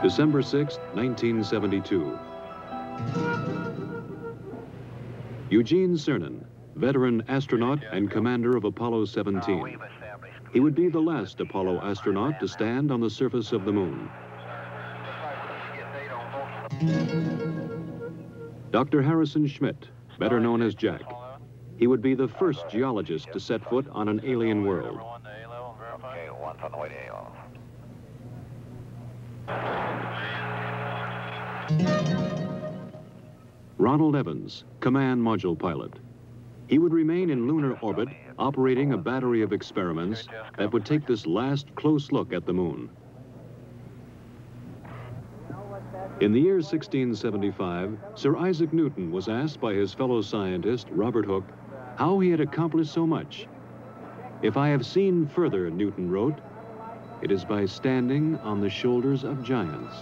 December 6, 1972. Eugene Cernan, veteran astronaut and commander of Apollo 17. He would be the last Apollo astronaut to stand on the surface of the moon. Dr. Harrison Schmitt, better known as Jack. He would be the first geologist to set foot on an alien world. Ronald Evans, command module pilot. He would remain in lunar orbit, operating a battery of experiments that would take this last close look at the moon. In the year 1675, Sir Isaac Newton was asked by his fellow scientist, Robert Hooke, how he had accomplished so much. "If I have seen further," Newton wrote, "it is by standing on the shoulders of giants."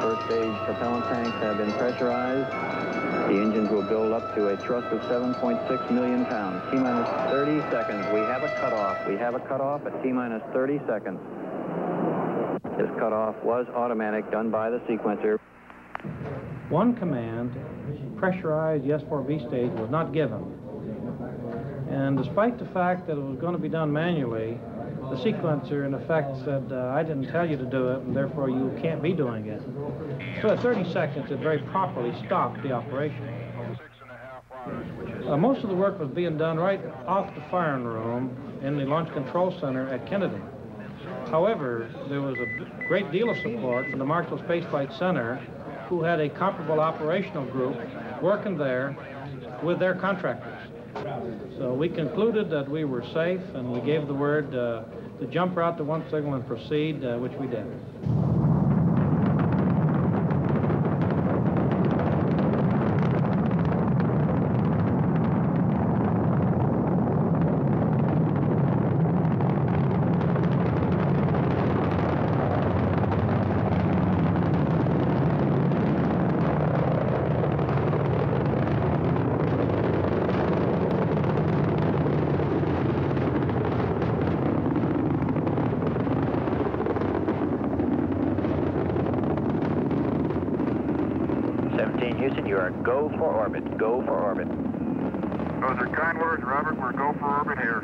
First-stage propellant tanks have been pressurized. The engines will build up to a thrust of 7.6 million pounds. T-minus 30 seconds. We have a cutoff. We have a cutoff at T-minus 30 seconds. This cutoff was automatic, done by the sequencer. One command, pressurized the S4B stage, was not given. And despite the fact that it was going to be done manually, the sequencer, in effect, said, I didn't tell you to do it, and therefore you can't be doing it. So at 30 seconds, it very properly stopped the operation. Most of the work was being done right off the firing room in the Launch Control Center at Kennedy. However, there was a great deal of support from the Marshall Space Flight Center, who had a comparable operational group working there with their contractors. So we concluded that we were safe, and we gave the word to jump route to one signal and proceed, which we did. Houston, you are go for orbit. Go for orbit. Those are kind words, Robert. We're go for orbit here.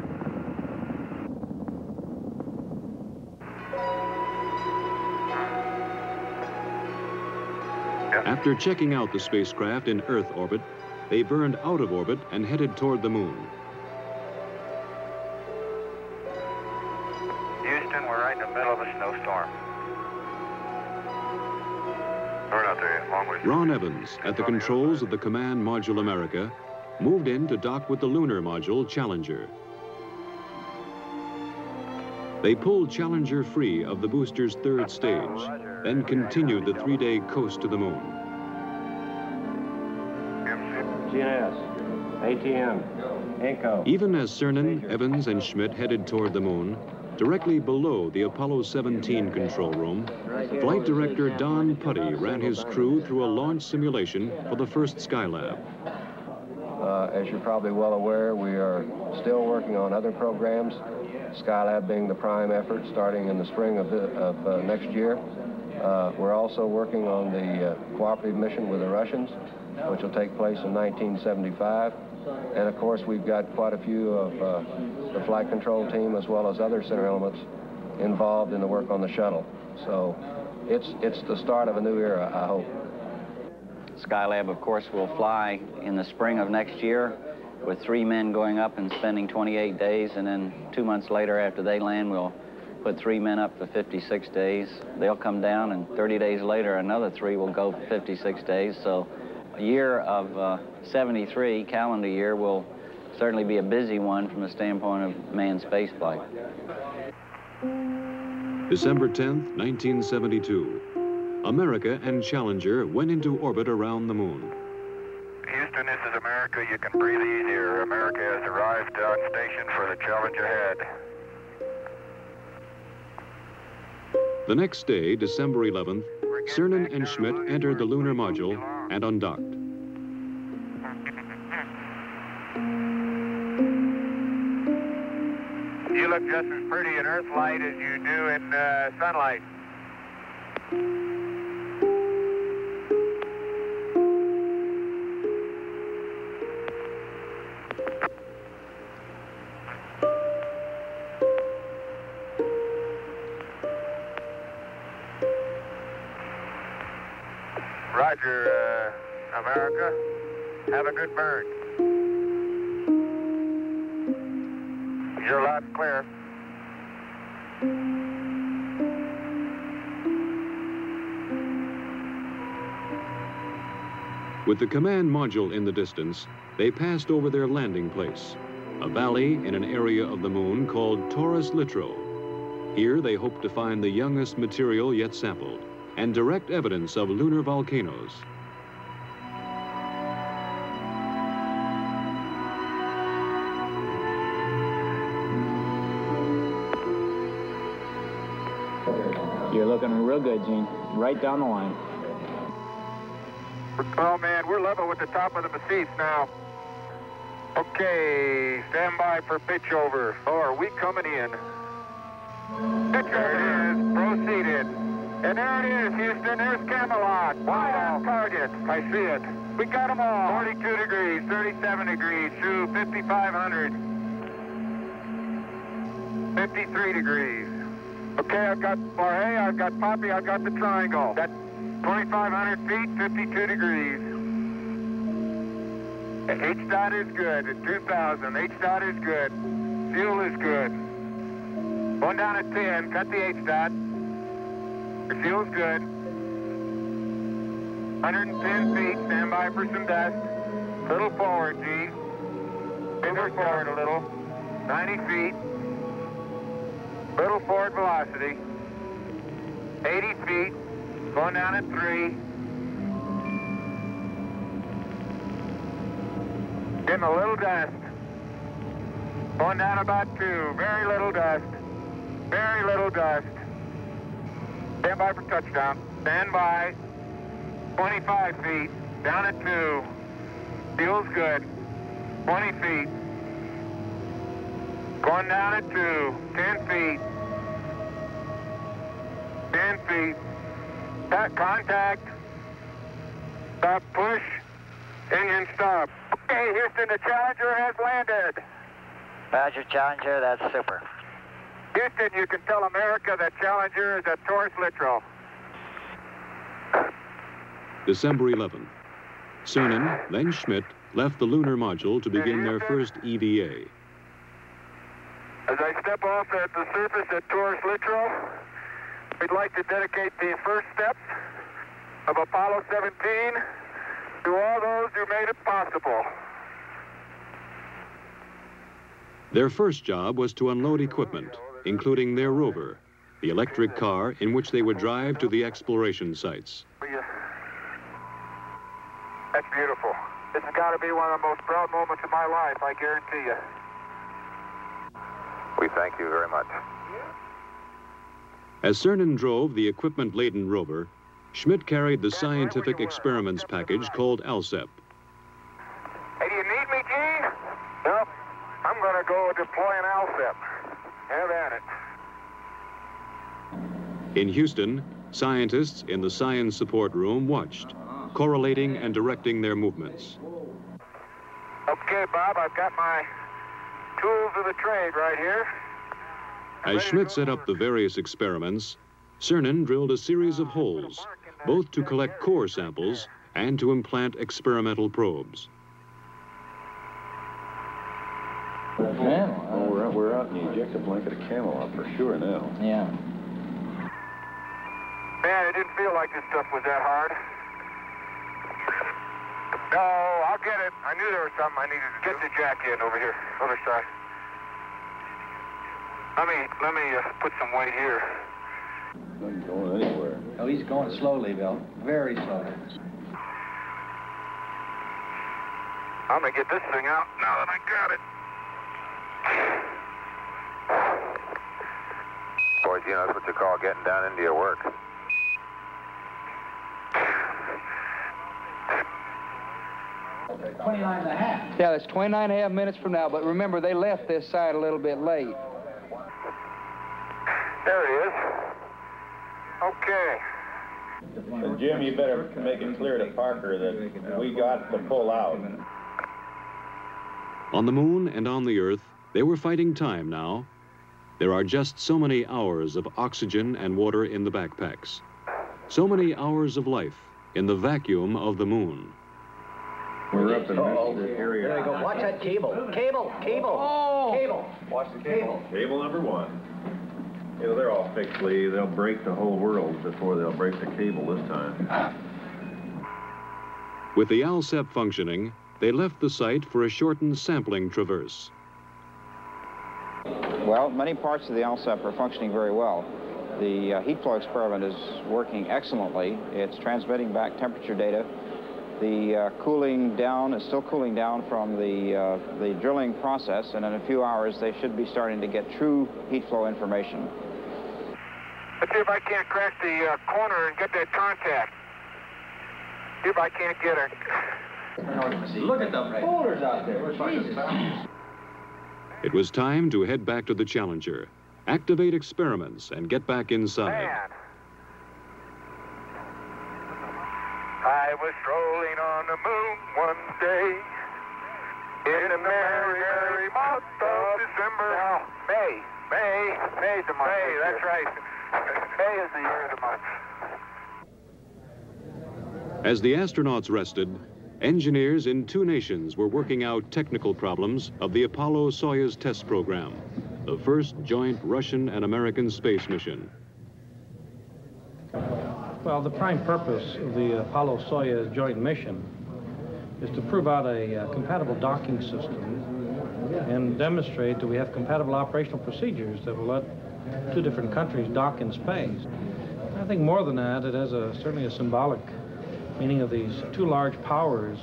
After checking out the spacecraft in Earth orbit, they burned out of orbit and headed toward the moon. Houston, we're right in the middle of a snowstorm. Ron Evans, at the controls of the Command Module America, moved in to dock with the lunar module Challenger. They pulled Challenger free of the booster's third stage, then continued the 3-day coast to the moon. GNS, ATM, ECHO. Even as Cernan, Evans, and Schmitt headed toward the moon, directly below the Apollo 17 control room, Flight Director Don Putty ran his crew through a launch simulation for the first Skylab. As you're probably well aware, we are still working on other programs, Skylab being the prime effort starting in the spring of next year. We're also working on the cooperative mission with the Russians, which will take place in 1975. And of course, we've got quite a few of the flight control team as well as other center elements involved in the work on the shuttle. So it's the start of a new era, I hope. Skylab, of course, will fly in the spring of next year with 3 men going up and spending 28 days, and then 2 months later after they land, we'll put 3 men up for 56 days. They'll come down, and 30 days later, another 3 will go for 56 days. So a year of 73, calendar year, will certainly be a busy one from the standpoint of manned spaceflight. December 10th, 1972. America and Challenger went into orbit around the moon. Houston, this is America. You can breathe easier. America has arrived on station for the challenge ahead. The next day, December 11th, Cernan and Schmidt entered the lunar module and undocked. You look just as pretty in Earth light as you do in sunlight. Roger, America. Have a good burn. You're loud and clear. With the command module in the distance, they passed over their landing place, a valley in an area of the moon called Taurus Littrow. Here they hoped to find the youngest material yet sampled and direct evidence of lunar volcanoes. You're looking real good, Gene. Right down the line. Oh, man, we're level with the top of the massif now. Okay, stand by for pitch over. Oh, are we coming in? Pitch over. There it is. Proceeded. And there it is, Houston. There's Camelot. Wide on target. I see it. We got them all. 42 degrees, 37 degrees, through 5,500. 53 degrees. Okay, I've got Jorge, I've got Poppy, I've got the triangle. That's 2,500 feet, 52 degrees. H-dot is good at 2,000. H-dot is good. Fuel is good. Going down at 10, cut the H-dot. The fuel's good. 110 feet, stand by for some dust. Little forward, G. Little forward a little. 90 feet. Little forward velocity. 80 feet. Going down at 3. Getting a little dust. Going down about 2. Very little dust. Very little dust. Stand by for touchdown. Stand by. 25 feet. Down at 2. Fuel's good. 20 feet. Going down at 2. 10 feet. 10 feet. Contact. Stop, push. Engine stop. Okay, Houston, the Challenger has landed. Roger, Challenger, that's super. Houston, you can tell America that Challenger is at Taurus Littrow. December 11th. Cernan, then Schmidt, left the lunar module to begin their first EVA. As I step off at the surface at Taurus Littrow, we'd like to dedicate the first steps of Apollo 17 to all those who made it possible. Their first job was to unload equipment, including their rover, the electric car in which they would drive to the exploration sites. That's beautiful. This has got to be one of the most proud moments of my life, I guarantee you. We thank you very much. As Cernan drove the equipment-laden rover, Schmidt carried the scientific experiments package called ALSEP. Hey, do you need me, Gene? Nope. I'm going to go deploy an ALSEP. Have at it. In Houston, scientists in the science support room watched, correlating and directing their movements. Okay, Bob, I've got my tools of the trade right here. As Schmidt set up the various experiments, Cernan drilled a series of holes, both to collect core samples and to implant experimental probes. Well, we're out in the ejecta blanket of Camelot for sure now. Yeah. Man, it didn't feel like this stuff was that hard. No, I'll get it. I knew there was something I needed to do. Get the jack in over here, other side. Let me put some weight here. Not going anywhere. Oh, he's going slowly, Bill. Very slowly. I'm gonna get this thing out now that I got it. Boys, You know, that's what you call getting down into your work. Yeah, that's 29.5 minutes from now, but remember, they left this side a little bit late. There it is. Okay. So Jim, you better make it clear to Parker that we got to pull out. On the moon and on the Earth, they were fighting time now. There are just so many hours of oxygen and water in the backpacks. So many hours of life in the vacuum of the moon. We're up in this area. There you go. Watch that cable. Cable. Oh! Cable. Watch the cable. Cable number one. You know, they're all fixed, Lee. They'll break the whole world before they'll break the cable this time. With the ALSEP functioning, they left the site for a shortened sampling traverse. Well, many parts of the ALSEP are functioning very well. The heat flow experiment is working excellently. It's transmitting back temperature data. The cooling down is still cooling down from the drilling process, and in a few hours they should be starting to get true heat flow information. Let's see if I can't crack the corner and get that contact. See if I can't get her. Look at the boulders out there. Jesus. It was time to head back to the Challenger, activate experiments, and get back inside. Man. I was strolling on the moon one day in the merry, merry month of December. No, May's the month. May, that's right. May is the year of the month. As the astronauts rested, engineers in 2 nations were working out technical problems of the Apollo-Soyuz test program, the first joint Russian and American space mission. Well, the prime purpose of the Apollo-Soyuz joint mission is to prove out a compatible docking system and demonstrate that we have compatible operational procedures that will let 2 different countries dock in space. I think more than that, it has certainly a symbolic meaning of these 2 large powers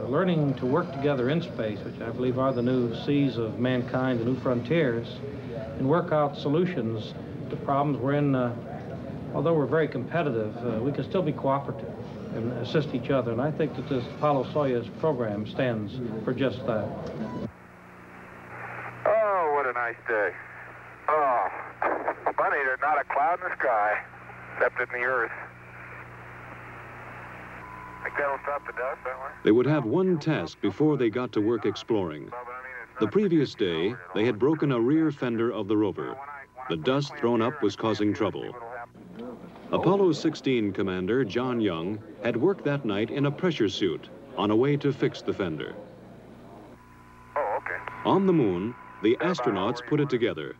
learning to work together in space, which I believe are the new seas of mankind, the new frontiers, and work out solutions to problems wherein, although we're very competitive, we can still be cooperative and assist each other. And I think that this Apollo-Soyuz program stands for just that. Oh, what a nice day. Oh, funny, there's not a cloud in the sky, except in the Earth. Think that'll stop the dust, that way? They would have one task before they got to work exploring. The previous day, they had broken a rear fender of the rover. The dust thrown up was causing trouble. Apollo 16 commander John Young had worked that night in a pressure suit on a way to fix the fender. Oh, okay. On the moon, the astronauts put it together.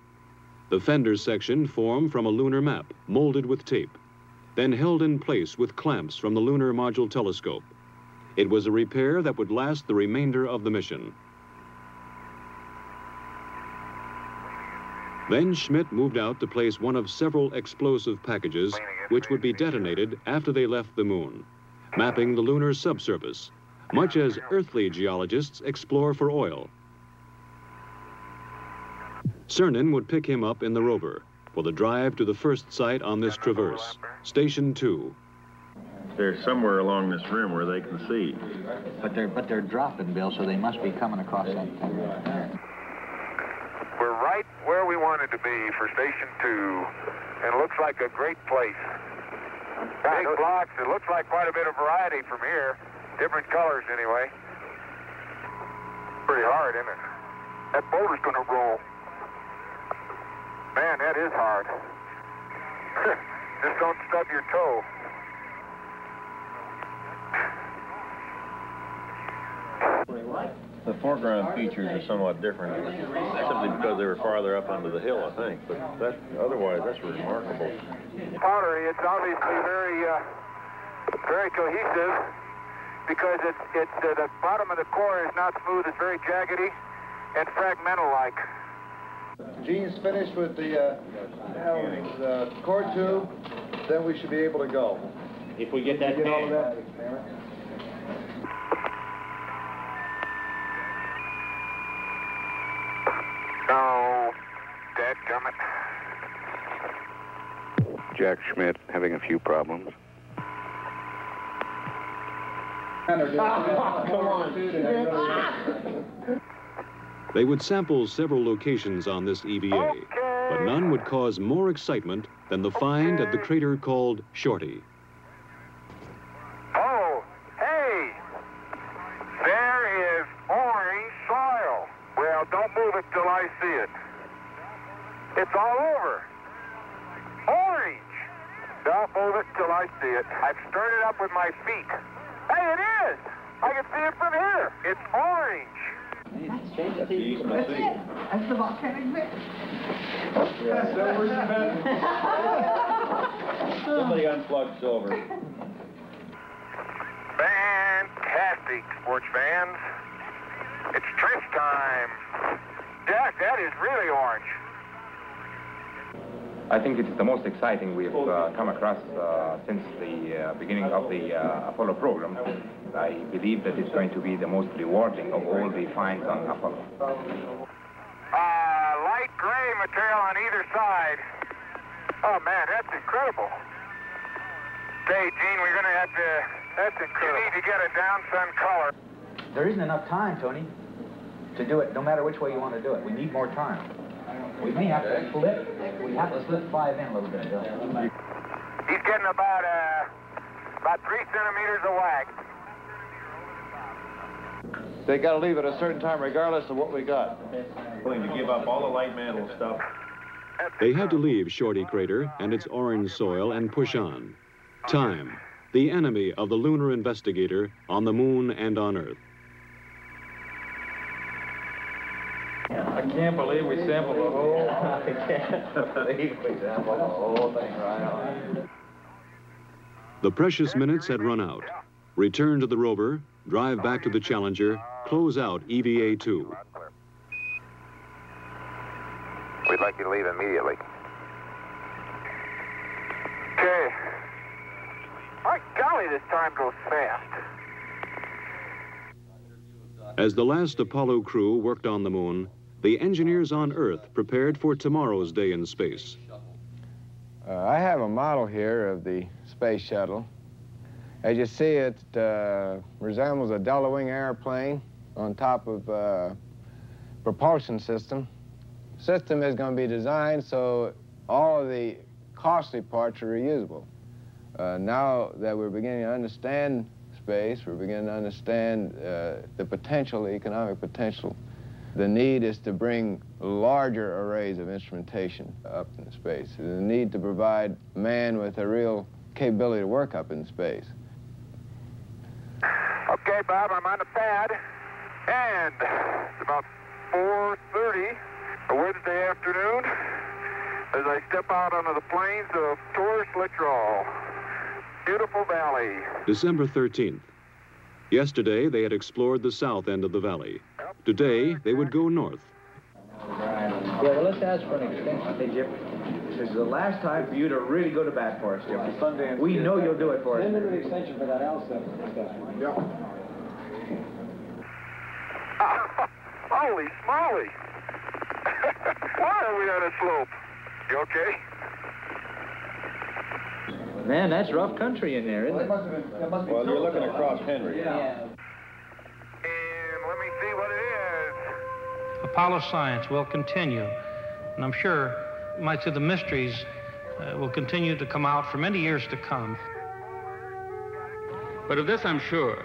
The fender section formed from a lunar map, molded with tape, then held in place with clamps from the Lunar Module Telescope. It was a repair that would last the remainder of the mission. Then Schmidt moved out to place one of several explosive packages which would be detonated after they left the moon, mapping the lunar subsurface, much as earthly geologists explore for oil. Cernan would pick him up in the rover for the drive to the first site on this traverse, Station 2. They're somewhere along this rim where they can see. But they're dropping, Bill, so they must be coming across that thing. We're right where we wanted to be for Station 2, and it looks like a great place. Big blocks. It looks like quite a bit of variety from here. Different colors, anyway. Pretty hard, isn't it? That boulder's going to roll. Man, that is hard. Just don't stub your toe. The foreground features are somewhat different, simply because they were farther up onto the hill, I think. But otherwise, that's remarkable. Pottery, it's obviously very cohesive because the bottom of the core is not smooth. It's very jaggedy and fragmental-like. Gene's finished with the core tube, then we should be able to go. If we get that all of that? No, dadgummit. Jack Schmidt, having a few problems. Come on. They would sample several locations on this EVA, but none would cause more excitement than the find at the crater called Shorty. Oh, hey! There is orange soil. Well, don't move it till I see it. It's all over. Orange! Don't move it till I see it. I've stirred it up with my feet. Hey, it is! I can see it from here. It's orange. That's the volcanic vent. Somebody unplugged silver. Fantastic, sports fans. It's trench time. Jack, that is really orange. I think it's the most exciting we've come across since the beginning of the Apollo program. I believe that it's going to be the most rewarding of all the finds on Apollo. Light gray material on either side. Oh, man, that's incredible. Okay, Gene, we're going to have to... That's incredible. You need to get a down sun color. There isn't enough time, Tony, to do it no matter which way you want to do it. We need more time. We may have to slip. We have to slip 5 in a little bit. He's getting about 3 centimeters of wax. They got to leave at a certain time regardless of what we got. Willing to give up all the light mantle stuff. They had to leave Shorty Crater and its orange soil and push on. Time, the enemy of the lunar investigator on the moon and on Earth. I can't believe we sampled the whole... I can't believe we sampled the whole thing right on. The precious minutes had run out. Return to the rover, drive back to the Challenger, close out EVA-2. We'd like you to leave immediately. Okay. My golly, this time goes fast. As the last Apollo crew worked on the moon, the engineers on Earth prepared for tomorrow's day in space. I have a model here of the space shuttle. As you see, it resembles a double-wing airplane on top of a propulsion system. The system is going to be designed so all of the costly parts are reusable. Now that we're beginning to understand space, we're beginning to understand the potential, the economic potential. The need is to bring larger arrays of instrumentation up in space. The need to provide man with a real capability to work up in space. Okay, Bob, I'm on the pad, and it's about 4:30 a Wednesday afternoon as I step out onto the plains of Torres Littoral. Beautiful valley. December 13th. Yesterday, they had explored the south end of the valley. Today, they would go north. Yeah, well, let's ask for an extension. Hey, Jip, this is the last time for you to really go to bat for us, Jip. We know you'll do it for us. Send an extension for that L7. Yeah. Holy smoly! Why are we on a slope? You okay? Man, that's rough country in there, isn't it? Well, you're looking across Henry. Yeah. And let me see what it is. Apollo science will continue, and I'm sure you might say the mysteries will continue to come out for many years to come. But of this I'm sure.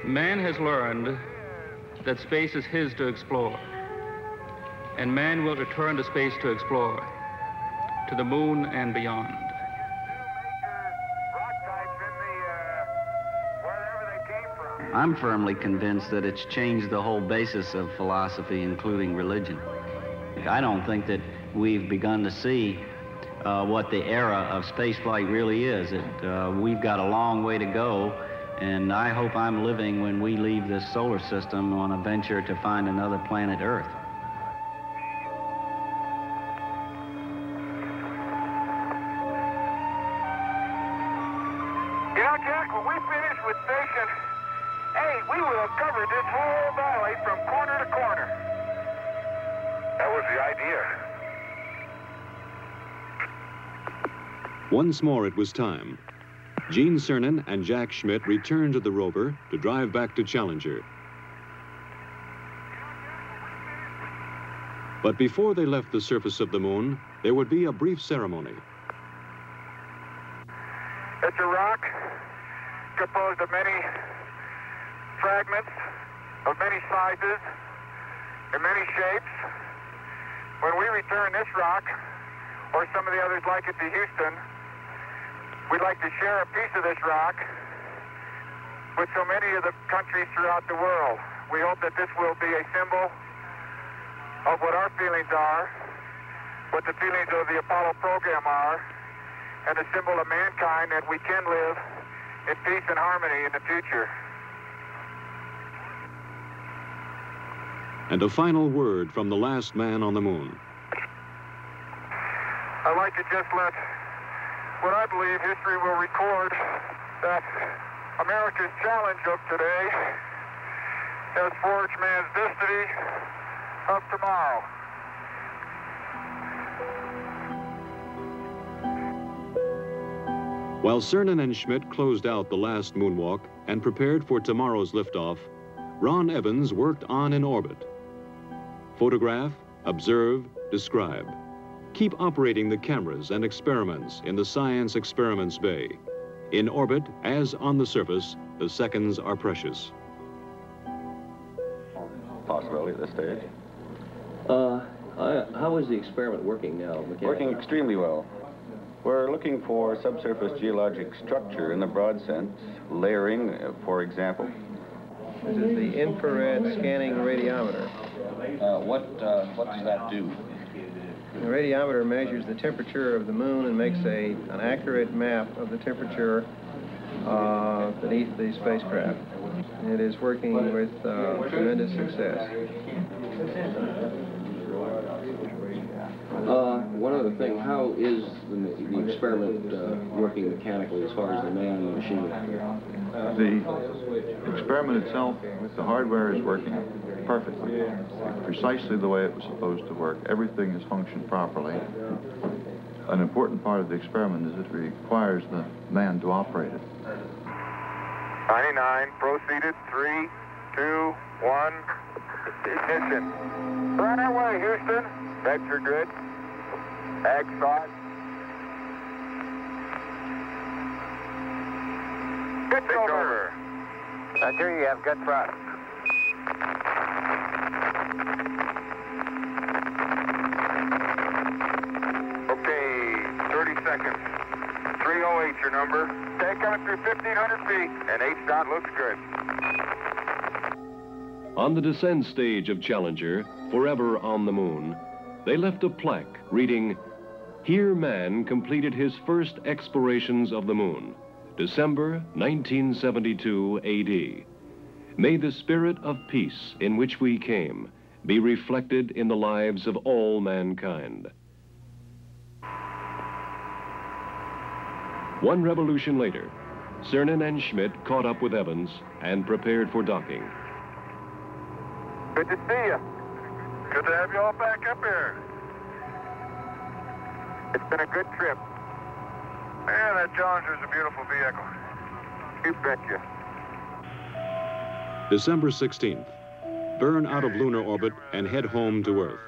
Man has learned that space is his to explore, and man will return to space to explore, to the moon and beyond. I'm firmly convinced that it's changed the whole basis of philosophy, including religion. I don't think that we've begun to see what the era of spaceflight really is. We've got a long way to go, and I hope I'm living when we leave this solar system on a venture to find another planet Earth. You know, Jack, when we finish with Station 8, we will have covered this whole valley from corner to corner. That was the idea. Once more it was time. Gene Cernan and Jack Schmitt returned to the rover to drive back to Challenger. But before they left the surface of the moon, there would be a brief ceremony. It's a rock composed of many fragments of many sizes and many shapes. When we return this rock, or some of the others like it, to Houston, we'd like to share a piece of this rock with so many of the countries throughout the world. We hope that this will be a symbol of what our feelings are, what the feelings of the Apollo program are, and a symbol of mankind that we can live in peace and harmony in the future. And a final word from the last man on the moon. I'd like to just let what I believe history will record, that America's challenge of today has forged man's destiny of tomorrow. While Cernan and Schmitt closed out the last moonwalk and prepared for tomorrow's liftoff, Ron Evans worked on in orbit. Photograph, observe, describe. Keep operating the cameras and experiments in the Science Experiments Bay. In orbit, as on the surface, the seconds are precious. Possibility at this stage. How is the experiment working now, mechanically? Working extremely well. We're looking for subsurface geologic structure in the broad sense, layering, for example. This is the infrared scanning radiometer. What does that do? The radiometer measures the temperature of the moon and makes an accurate map of the temperature beneath the spacecraft. It is working with tremendous success. One other thing, how is the experiment working mechanically as far as the man and the machine? The experiment itself, the hardware is working perfectly, precisely the way it was supposed to work. Everything is functioned properly. An important part of the experiment is it requires the man to operate it. 99, proceeded, 3, 2, 1, ignition. Right our way, Houston. Vector good. Ag thought. Good over. Roger, you have good thrust. Okay, 30 seconds. 308 your number. Okay, coming through 1,500 feet, and H-dot looks good. On the descent stage of Challenger, forever on the moon, they left a plaque reading, "Here man completed his first explorations of the moon, December 1972 AD. May the spirit of peace in which we came be reflected in the lives of all mankind." One revolution later, Cernan and Schmitt caught up with Evans and prepared for docking. Good to see you. Good to have you all back up here. It's been a good trip. Man, that Challenger's a beautiful vehicle. You betcha. December 16th. Burn out of lunar orbit and head home to Earth.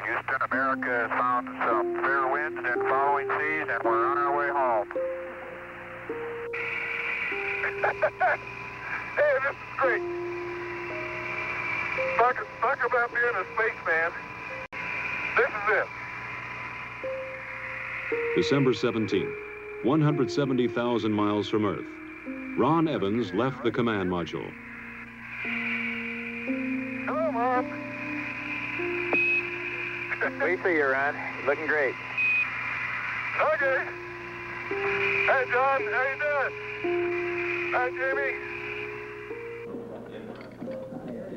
Houston, America has found some fair winds and following seas, and we're on our way home. Hey, this is great. Talk about being a spaceman. This is it. December 17th, 170,000 miles from Earth. Ron Evans left the command module. Hello, Mom. We see you, Ron. Looking great. Okay. Hey, John, how you doing? Hi, Jamie.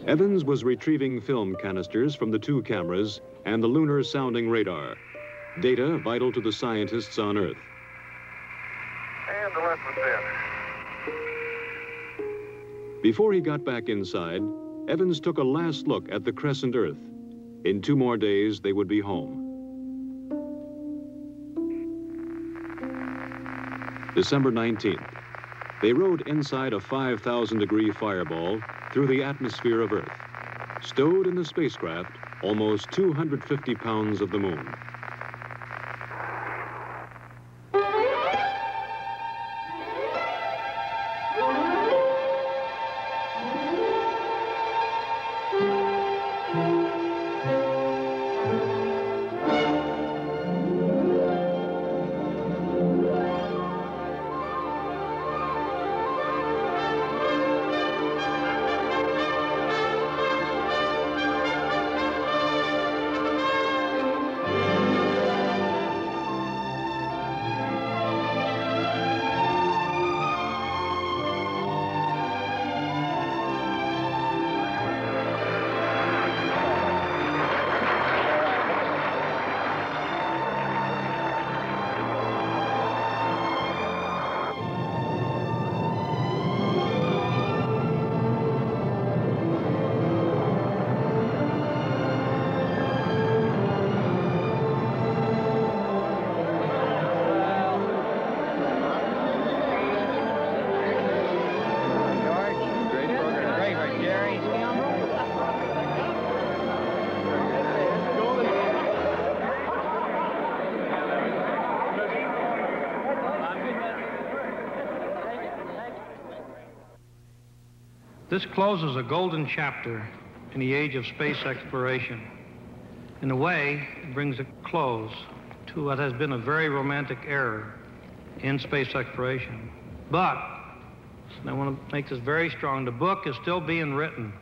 Evans was retrieving film canisters from the two cameras and the lunar sounding radar, data vital to the scientists on Earth. And the lesson's in. Before he got back inside, Evans took a last look at the crescent Earth. In 2 more days, they would be home. December 19th. They rode inside a 5,000-degree fireball through the atmosphere of Earth. Stowed in the spacecraft, almost 250 pounds of the moon. This closes a golden chapter in the age of space exploration. In a way, it brings a close to what has been a very romantic era in space exploration. But, and I want to make this very strong, the book is still being written.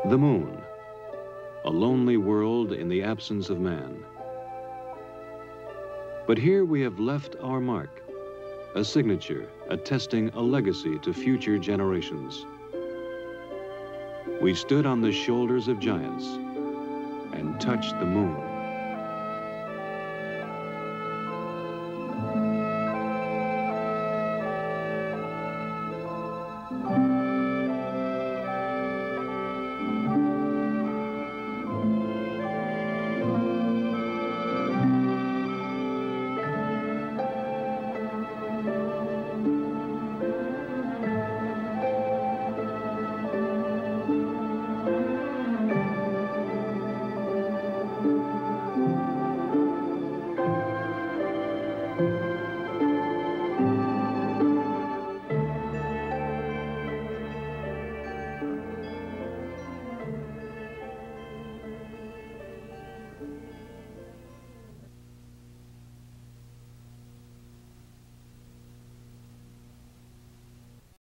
The moon, a lonely world in the absence of man. But here we have left our mark, a signature attesting a legacy to future generations. We stood on the shoulders of giants and touched the moon.